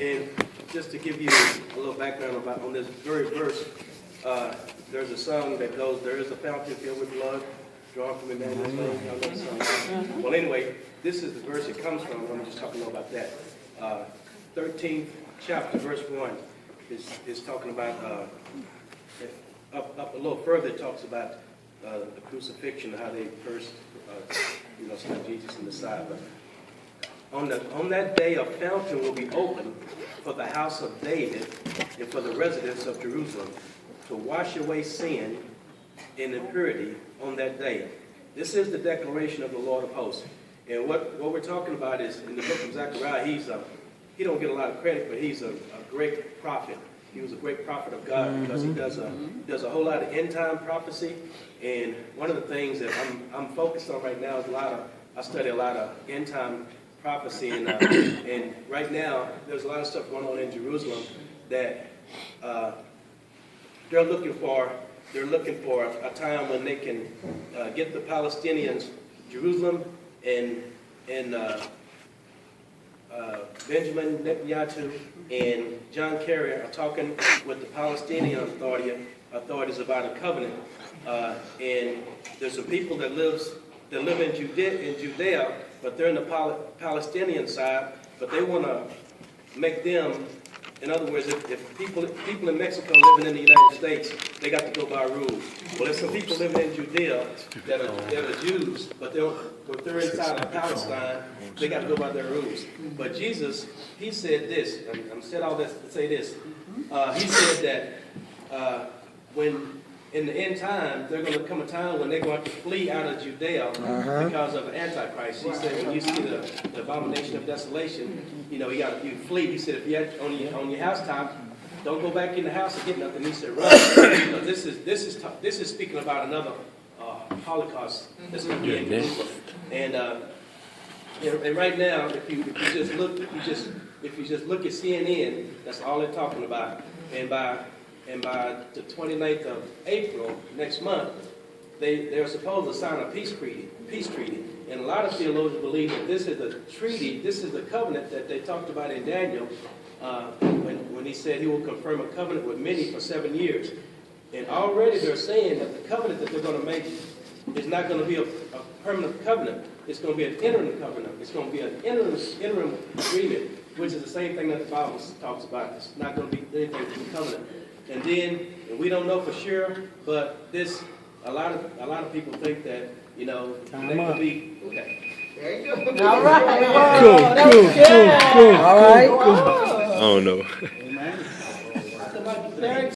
And just to give you a little background on this very verse, there's a song that goes, "There is a fountain filled with blood, drawn from Emmanuel's veins." Y'all know the song. Well, anyway, this is the verse it comes from. I'm just talking about that. 13th chapter, verse 1, is talking about, up a little further, it talks about the crucifixion, how they first, slapped Jesus in the side. But on that day, a fountain will be opened for the house of David and for the residents of Jerusalem to wash away sin and impurity on that day. This is the declaration of the Lord of hosts. And what we're talking about is in the book of Zechariah, he don't get a lot of credit, but he's a great prophet. He was a great prophet of God because he does a whole lot of end time prophecy. And one of the things that I'm focused on right now is I study a lot of end time prophecy, and right now there's a lot of stuff going on in Jerusalem that they're looking for a time when they can get the Palestinians, Jerusalem and Benjamin Netanyahu and John Kerry are talking with the Palestinian authorities about a covenant. And there's some people that live in Judea, but they're in the Palestinian side, but they want to make them, in other words, if people in Mexico living in the United States, they got to go by rules. Well, there's some people living in Judea that are Jews, but they're inside of Palestine, they got to go by their rules. But Jesus, he said this, and I'm said all this to say this. He said that when in the end time, there's going to come a time when they're going to flee out of Judea because of Antichrist. He said, when you see the abomination of desolation, you flee. He said, if you're on your housetop, don't go back in the house and get nothing. He said, run. This is speaking about another Holocaust that's going to be in Jerusalem. And right now, if you just look at CNN, that's all they're talking about. And by the 29th of April, next month, they're supposed to sign a peace treaty. And a lot of theologians believe that this is the treaty, this is the covenant that they talked about in Daniel, when he said he will confirm a covenant with many for 7 years. And already they're saying that the covenant that they're going to make is not going to be a permanent covenant. It's going to be an interim covenant. It's going to be an interim agreement, which is the same thing that the Bible talks about. It's not going to be anything from the covenant. And then, we don't know for sure, but a lot of people think that, they could be, okay. There you go. All right. Cool. All right. I don't know. Amen.